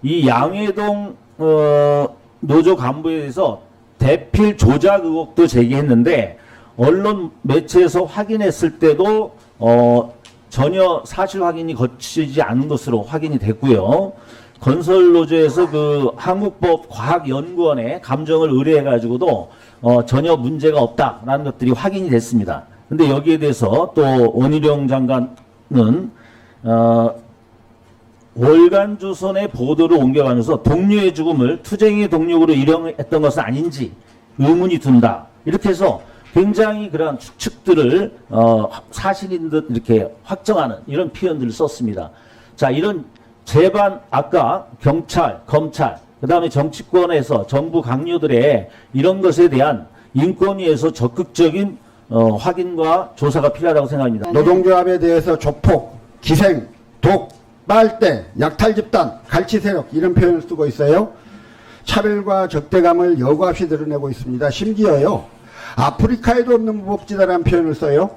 이 양해동 노조 간부에 대해서 대필 조작 의혹도 제기했는데 언론 매체에서 확인했을 때도 전혀 사실 확인이 거치지 않은 것으로 확인이 됐고요. 건설노조에서 그 한국법과학연구원에 감정을 의뢰해가지고도 전혀 문제가 없다라는 것들이 확인이 됐습니다. 근데 여기에 대해서 또 원희룡 장관은 월간조선의 보도를 옮겨가면서 동료의 죽음을 투쟁의 동력으로 일용했던 것은 아닌지 의문이 든다. 이렇게 해서 굉장히 그러한 추측들을 사실인 듯 이렇게 확정하는 이런 표현들을 썼습니다. 자, 이런 재반 아까 경찰, 검찰, 그 다음에 정치권에서 정부 강요들의 이런 것에 대한 인권위에서 적극적인 확인과 조사가 필요하다고 생각합니다. 노동조합에 대해서 조폭, 기생, 독, 빨대, 약탈 집단, 갈치 세력 이런 표현을 쓰고 있어요. 차별과 적대감을 여과 없이 드러내고 있습니다. 심지어요. 아프리카에도 없는 무법지다라는 표현을 써요.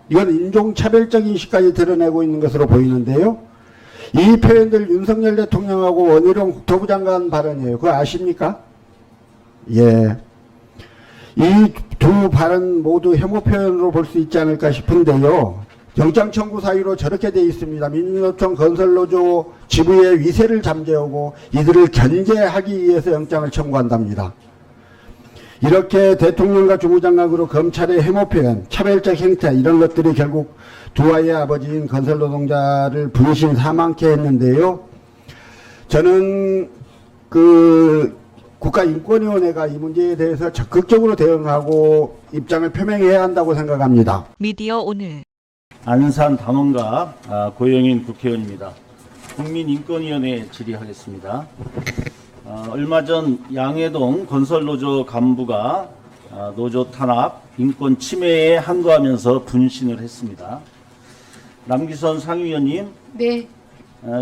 이건 인종차별적 인식까지 드러내고 있는 것으로 보이는데요. 이 표현들 윤석열 대통령하고 원희룡 국토부 장관 발언이에요. 그거 아십니까? 예. 이 두 발언 모두 혐오 표현으로 볼 수 있지 않을까 싶은데요. 영장 청구 사유로 저렇게 돼 있습니다. 민주노총 건설노조 지부의 위세를 잠재우고 이들을 견제하기 위해서 영장을 청구한답니다. 이렇게 대통령과 주무장관으로 검찰의 혐오 표현, 차별적 행태 이런 것들이 결국 두 아이의 아버지인 건설노동자를 분신 사망케 했는데요. 저는 국가인권위원회가 이 문제에 대해서 적극적으로 대응하고 입장을 표명해야 한다고 생각합니다. 미디어 오늘 안산 담원가 고영인 국회의원입니다. 국민인권위원회 질의하겠습니다. 얼마 전 양해동 건설노조 간부가 노조 탄압, 인권 침해에 항거하면서 분신을 했습니다. 남기선 상위위원님, 네,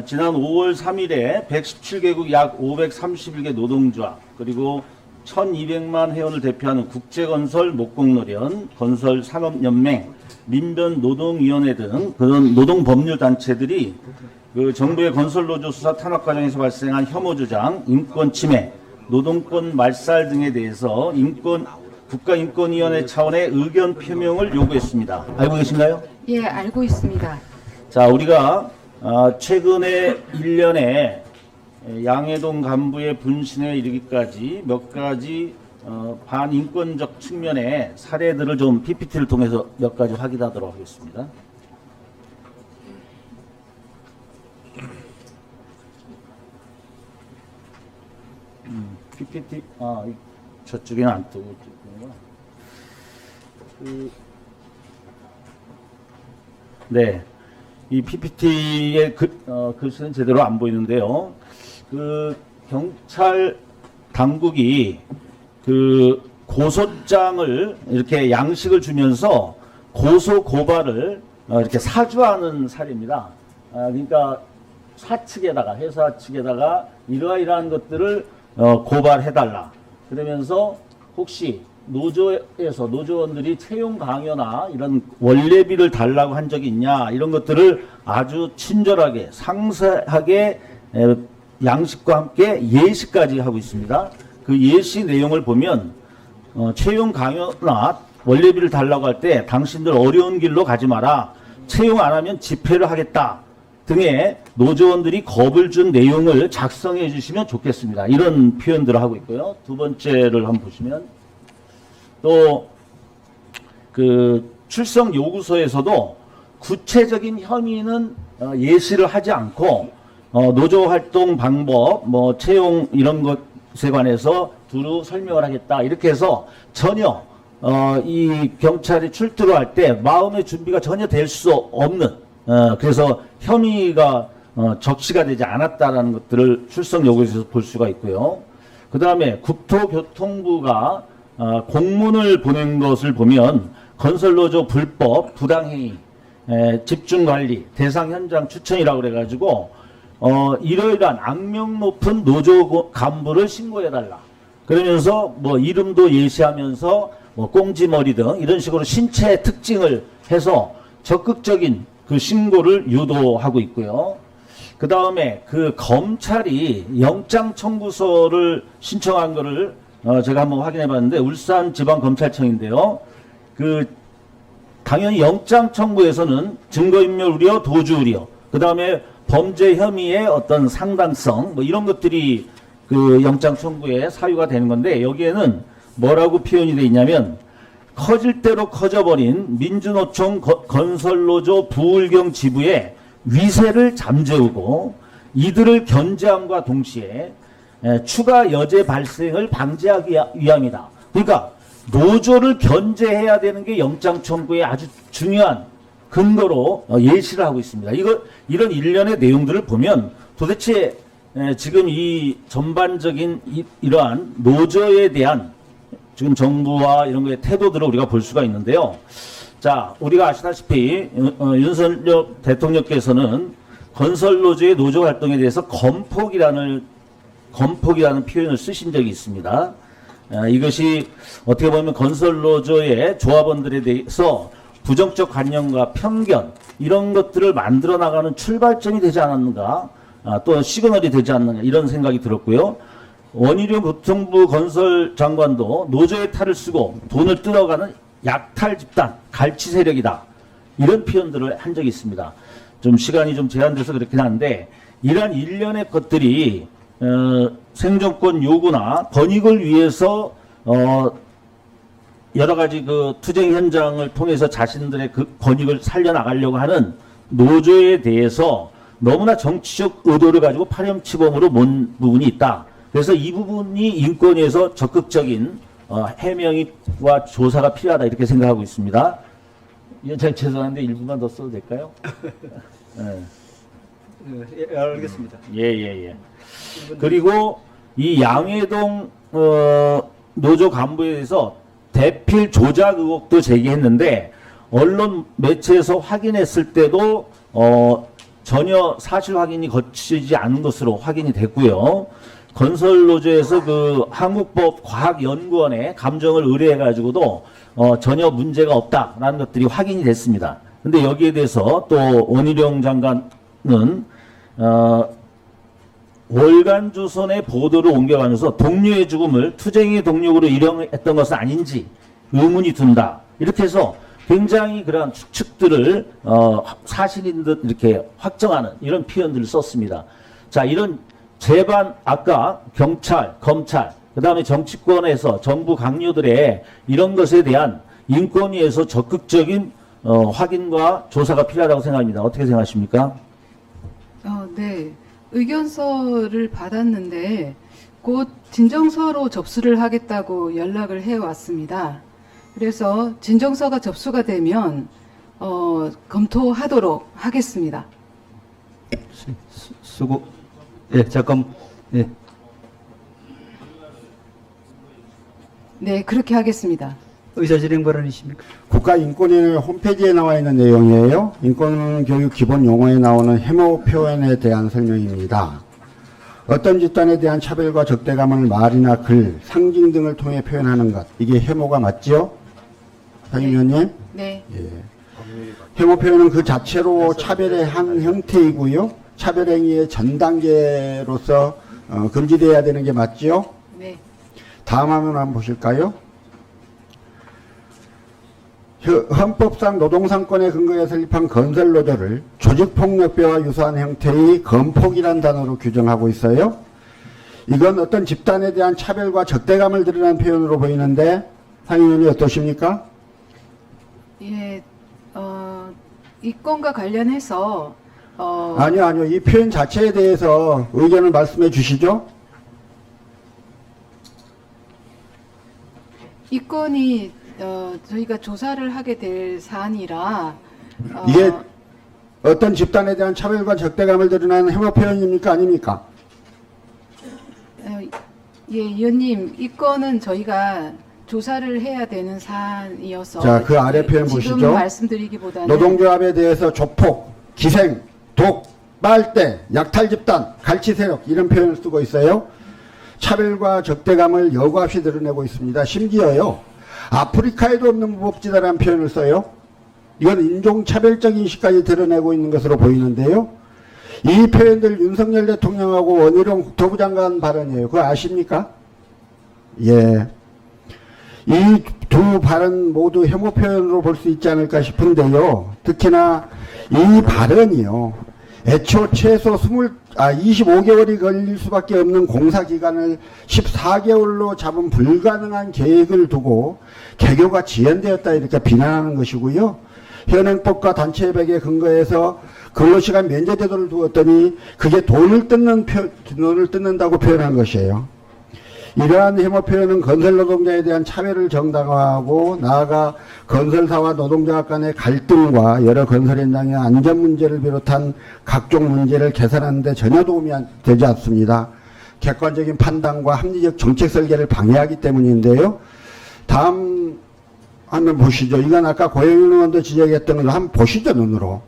지난 5월 3일에 117개국 약 531개 노동조합 그리고 1200만 회원을 대표하는 국제건설 목공노련, 건설산업연맹, 민변노동위원회 등 그런 노동법률단체들이 그 정부의 건설노조 수사 탄압 과정에서 발생한 혐오 주장, 인권 침해, 노동권 말살 등에 대해서 국가인권위원회 차원의 의견 표명을 요구했습니다. 알고 계신가요? 예, 알고 있습니다. 자, 우리가 최근에 1년에 양해동 간부의 분신에 이르기까지 몇 가지 반인권적 측면의 사례들을 좀 PPT를 통해서 몇 가지 확인하도록 하겠습니다. PPT, 저쪽에는 안 뜨고 있구나. 네. 이 PPT의 글씨는 제대로 안 보이는데요. 그 경찰 당국이 그 고소장을 이렇게 양식을 주면서 고소 고발을 이렇게 사주하는 사례입니다. 그러니까 사측에다가 회사 측에다가 이러이러한 것들을 고발해달라. 그러면서 혹시 노조에서 노조원들이 채용 강요나 이런 원래비를 달라고 한 적이 있냐 이런 것들을 아주 친절하게 상세하게 양식과 함께 예시까지 하고 있습니다. 그 예시 내용을 보면 채용 강요나 원래비를 달라고 할 때 당신들 어려운 길로 가지 마라. 채용 안 하면 집회를 하겠다. 등의 노조원들이 겁을 준 내용을 작성해 주시면 좋겠습니다. 이런 표현들을 하고 있고요. 두 번째를 한번 보시면 또 그 출석 요구서에서도 구체적인 혐의는 예시를 하지 않고 노조 활동 방법, 뭐 채용 이런 것에 관해서 두루 설명을 하겠다 이렇게 해서 전혀 이 경찰이 출두를 할 때 마음의 준비가 전혀 될 수 없는 그래서 혐의가 적시가 되지 않았다라는 것들을 출석 요구에서 볼 수가 있고요. 그 다음에 국토교통부가 공문을 보낸 것을 보면 건설노조 불법 부당행위, 집중관리, 대상 현장 추천이라고 그래가지고 이러이러한 악명 높은 노조 간부를 신고해달라. 그러면서 뭐 이름도 예시하면서 뭐 꽁지머리 등 이런 식으로 신체 특징을 해서 적극적인 그 신고를 유도하고 있고요. 그 다음에 그 검찰이 영장 청구서를 신청한 거를 제가 한번 확인해 봤는데 울산지방검찰청인데요. 그 당연히 영장 청구에서는 증거인멸 우려, 도주 우려, 그 다음에 범죄 혐의의 어떤 상당성 뭐 이런 것들이 그 영장 청구의 사유가 되는 건데 여기에는 뭐라고 표현이 되어 있냐면 커질 대로 커져버린 민주노총 건설노조 부울경 지부의 위세를 잠재우고 이들을 견제함과 동시에 추가 여죄 발생을 방지하기 위함이다. 그러니까 노조를 견제해야 되는 게 영장 청구의 아주 중요한 근거로 예시를 하고 있습니다. 이런 일련의 내용들을 보면 도대체 지금 이 전반적인 이러한 노조에 대한 지금 정부와 이런 거의 태도들을 우리가 볼 수가 있는데요. 자, 우리가 아시다시피 윤석열 대통령께서는 건설노조의 노조 활동에 대해서 건폭이라는 표현을 쓰신 적이 있습니다. 이것이 어떻게 보면 건설노조의 조합원들에 대해서 부정적 관념과 편견 이런 것들을 만들어 나가는 출발점이 되지 않았는가, 또 시그널이 되지 않는가 이런 생각이 들었고요. 원희룡 교통부 건설 장관도 노조의 탈을 쓰고 돈을 뜯어가는 약탈 집단, 갈치 세력이다. 이런 표현들을 한 적이 있습니다. 좀 시간이 좀 제한돼서 그렇긴 한데 이러한 일련의 것들이 생존권 요구나 번익을 위해서 여러 가지 그 투쟁 현장을 통해서 자신들의 그 번익을 살려나가려고 하는 노조에 대해서 너무나 정치적 의도를 가지고 파렴치범으로 몬 부분이 있다. 그래서 이 부분이 인권위에서 적극적인 해명과 조사가 필요하다 이렇게 생각하고 있습니다. 제가 죄송한데 1분만 더 써도 될까요? 예, 알겠습니다. 예. 그리고 이 양해동 노조 간부에 대해서 대필 조작 의혹도 제기했는데 언론 매체에서 확인했을 때도 전혀 사실 확인이 거치지 않은 것으로 확인이 됐고요. 건설노조에서 그 한국법과학연구원에 감정을 의뢰해가지고도 전혀 문제가 없다라는 것들이 확인이 됐습니다. 근데 여기에 대해서 또 원희룡 장관은 월간조선의 보도를 옮겨가면서 동료의 죽음을 투쟁의 동력으로 일용했던 것은 아닌지 의문이 든다. 이렇게 해서 굉장히 그런 추측들을 사실인 듯 이렇게 확정하는 이런 표현들을 썼습니다. 자, 이런 재반 아까 경찰, 검찰, 그 다음에 정치권에서 정부 강요들의 이런 것에 대한 인권위에서 적극적인 확인과 조사가 필요하다고 생각합니다. 어떻게 생각하십니까? 네. 의견서를 받았는데 곧 진정서로 접수를 하겠다고 연락을 해왔습니다. 그래서 진정서가 접수가 되면 검토하도록 하겠습니다. 수고. 예, 잠깐. 예. 네, 그렇게 하겠습니다. 의사진행 발언이십니까? 국가인권위원회 홈페이지에 나와 있는 내용이에요. 인권교육 기본 용어에 나오는 해모 표현에 대한 설명입니다. 어떤 집단에 대한 차별과 적대감을 말이나 글, 상징 등을 통해 표현하는 것. 이게 해모가 맞죠? 상임위원님? 네. 예. 해모 표현은 그 자체로 차별의 한 형태이고요. 차별행위의 전 단계로서 금지돼야 되는 게 맞죠? 네. 다음 화면 한번 보실까요? 헌법상 노동상권에 근거해 설립한 건설노조를 조직폭력배와 유사한 형태의 건폭이라는 단어로 규정하고 있어요. 이건 어떤 집단에 대한 차별과 적대감을 드러낸 표현으로 보이는데 상임위원이 어떠십니까? 예, 이 건과 관련해서 아니요. 이 표현 자체에 대해서 의견을 말씀해 주시죠. 이 건이 저희가 조사를 하게 될 사안이라 이게 어떤 집단에 대한 차별과 적대감을 드러내는 해모 표현입니까? 아닙니까? 예, 의원님, 이 건은 저희가 조사를 해야 되는 사안이어서 자, 그 아래 표현 지금 보시죠. 말씀드리기보다는 노동조합에 대해서 조폭, 기생, 독, 빨대, 약탈 집단, 갈치 세력 이런 표현을 쓰고 있어요. 차별과 적대감을 여과 없이 드러내고 있습니다. 심지어요. 아프리카에도 없는 무법지다라는 표현을 써요. 이건 인종차별적 인식까지 드러내고 있는 것으로 보이는데요. 이 표현들 윤석열 대통령하고 원희룡 국토부 장관 발언이에요. 그거 아십니까? 예. 이 두 발언 모두 혐오 표현으로 볼 수 있지 않을까 싶은데요. 특히나 이 발언이요. 애초 최소 25개월이 걸릴 수밖에 없는 공사 기간을 14개월로 잡은 불가능한 계획을 두고 개교가 지연되었다 이렇게 비난하는 것이고요. 현행법과 단체협약에 근거해서 근로시간 면제 제도를 두었더니 그게 돈을 뜯는다고 표현한 것이에요. 이러한 혐오 표현은 건설 노동자에 대한 차별을 정당화하고 나아가 건설사와 노동자 간의 갈등과 여러 건설 현장의 안전 문제를 비롯한 각종 문제를 개선하는 데 전혀 도움이 되지 않습니다. 객관적인 판단과 합리적 정책 설계를 방해하기 때문인데요. 다음 화면 보시죠. 이건 아까 고영일 의원도 지적했던 걸 한번 보시죠, 눈으로.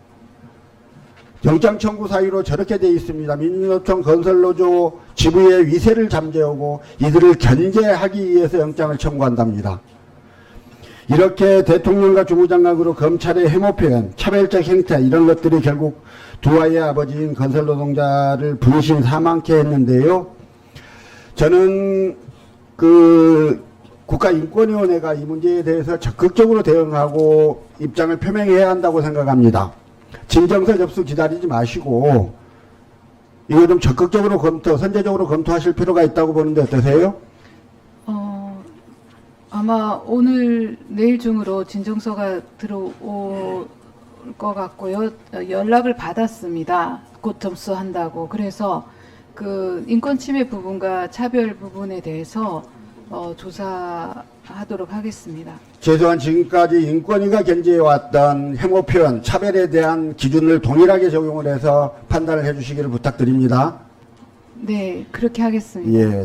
영장 청구 사유로 저렇게 되어 있습니다. 민주노총 건설노조 지부의 위세를 잠재우고 이들을 견제하기 위해서 영장을 청구한답니다. 이렇게 대통령과 주무장관으로 검찰의 혐오 표현, 차별적 행태 이런 것들이 결국 두 아이의 아버지인 건설노동자를 분신 사망케 했는데요. 저는 국가인권위원회가 이 문제에 대해서 적극적으로 대응하고 입장을 표명해야 한다고 생각합니다. 진정서 접수 기다리지 마시고 이거 좀 적극적으로 선제적으로 검토하실 필요가 있다고 보는데 어떠세요? 아마 오늘 내일 중으로 진정서가 들어올 것 같고요. 연락을 받았습니다. 곧 접수한다고. 그래서 그 인권 침해 부분과 차별 부분에 대해서 조사하도록 하겠습니다. 최소한 지금까지 인권위가 견지해왔던 혐오 표현, 차별에 대한 기준을 동일하게 적용을 해서 판단을 해주시기를 부탁드립니다. 네, 그렇게 하겠습니다. 예.